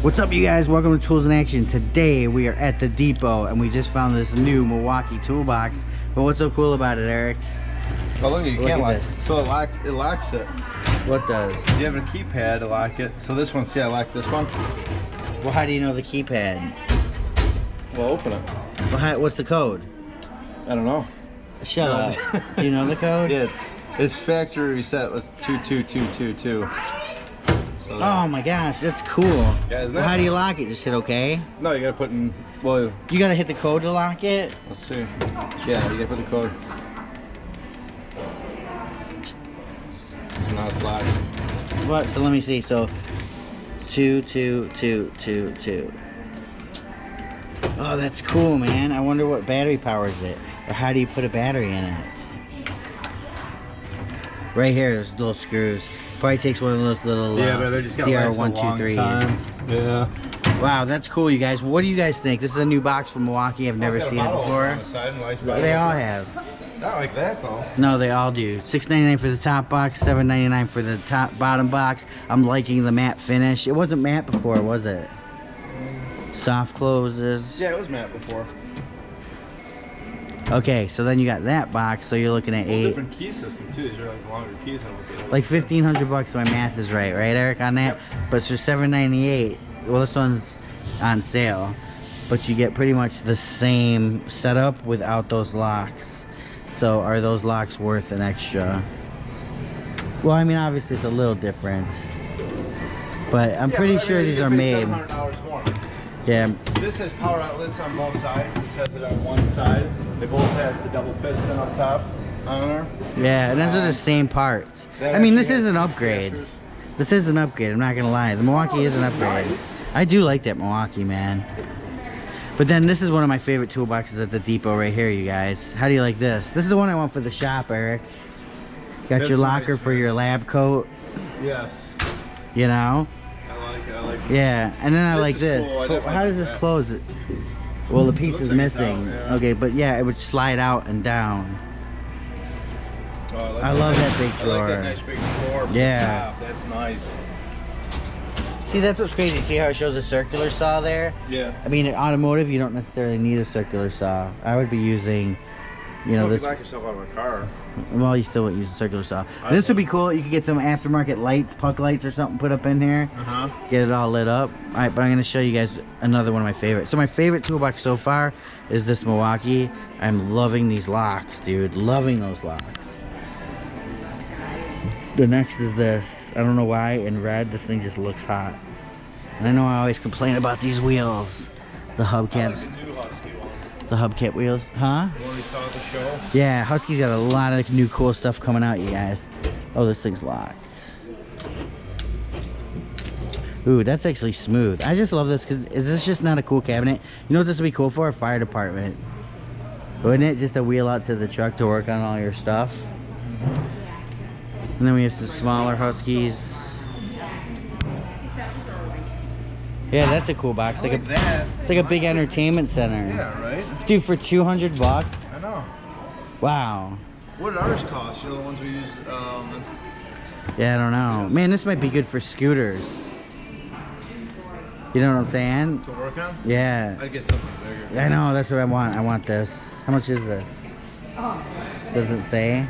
What's up, you guys? Welcome to Tools in Action. Today we are at the depot and we just found this new Milwaukee toolbox. But what's so cool about it, Eric? Oh, look, you Look can't at lock it. this. So it locks it. What does? You have a keypad to lock it. So this one, see, I locked this one. Well, how do you know the keypad? Well, open it. Well, what's the code? I don't know. Shut up. Do you know the code? Yeah, it's factory reset. Let's 22222. So Oh my gosh, that's cool. Yeah, isn't Well, that- how do you lock it? Just hit OK? no, you gotta put in. Well, You gotta hit the code to lock it? let's see. Yeah, you gotta put the code. So now it's locked. What? So let me see. So 22222. Oh, that's cool, man. I wonder what battery powers it, or how do you put a battery in it? Right here, there's little screws. Probably takes one of those little CR123s. Yeah. Wow, that's cool, you guys. What do you guys think? This is a new box from Milwaukee. I've never seen it before. They all have. Not like that though. No, they all do. $6.99 for the top box, $7.99 for the bottom box. I'm liking the matte finish. It wasn't matte before, was it? Soft closes. Yeah, it was matte before. Okay, so then you got that box. So you're looking at Different key system too. These are like longer keys than what they like $1,500 if my math is right, Eric, on that? Yep. But it's for $7.98. Well, this one's on sale, but you get pretty much the same setup without those locks. So are those locks worth an extra? Well, I mean, obviously it's a little different, but I'm pretty sure these are made. $700 more. Yeah. This has power outlets on both sides. This has it on one side. They both have the double piston up top on there. Yeah, and those are the same parts. That I mean, this actually is has an 6 upgrade. casters. This is an upgrade, I'm not gonna lie. The Milwaukee is an this is upgrade. nice. I do like that Milwaukee, man. But then this is one of my favorite toolboxes at the depot right here, you guys. How do you like this? This is the one I want for the shop, Eric. Got That's your locker nice, for man. your lab coat, Yes. you know? I like it. I like it. Yeah, and then I This like is this. cool. I But definitely how does like this that. close it? Well, the piece looks is like it's missing. out, yeah. Okay, but yeah, it would slide out and down. Oh, I love that big I like drawer. that nice big drawer. for the Yeah. top. That's nice. See, that's what's crazy. See how it shows a circular saw there? Yeah. I mean, in automotive, you don't necessarily need a circular saw. I would be using, you know, Well, if this. you lock yourself out of a car. Well, you still wouldn't use a circular saw. This would be cool. You could get some aftermarket lights, puck lights or something put up in here. Uh-huh. Get it all lit up. All right, but I'm going to show you guys another one of my favorites. So my favorite toolbox so far is this Milwaukee. I'm loving these locks, dude. Loving those locks. The next is this. I don't know why. In red, this thing just looks hot. And I know I always complain about these wheels. The I like hubcaps. the new Husky one. The hubcap wheels. Huh? The one we saw at the show. Yeah, Husky's got a lot of new cool stuff coming out, you guys. Oh, this thing's locked. Ooh, that's actually smooth. I just love this because is this just not a cool cabinet? You know what this would be cool for? A fire department. Wouldn't it? Just a wheel out to the truck to work on all your stuff. And then we have some smaller Huskies. Yeah, that's a cool box. I like that. It's like a big entertainment center. Yeah, right? Dude, for $200 bucks? I know. Wow. What did ours cost? You know, the ones we used. Yeah, I don't know. Man, this might be good for scooters. You know what I'm saying? To work on? Yeah. I'd get something bigger. I know, that's what I want. I want this. How much is this? Doesn't say.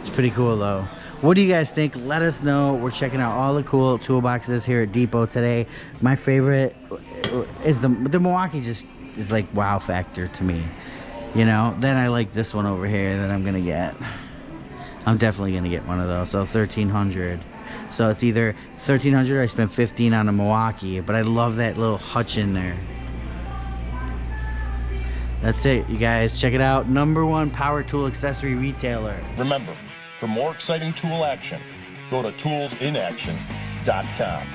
It's pretty cool though. What do you guys think? Let us know. We're checking out all the cool toolboxes here at Depot today. My favorite is the Milwaukee. Just is like wow factor to me. You know. Then I like this one over here that I'm gonna get. I'm definitely gonna get one of those. So 1,300. So it's either 1,300 or I spent 15 on a Milwaukee. But I love that little hutch in there. That's it, you guys. Check it out. #1 power tool accessory retailer. Remember, for more exciting tool action, go to toolsinaction.com.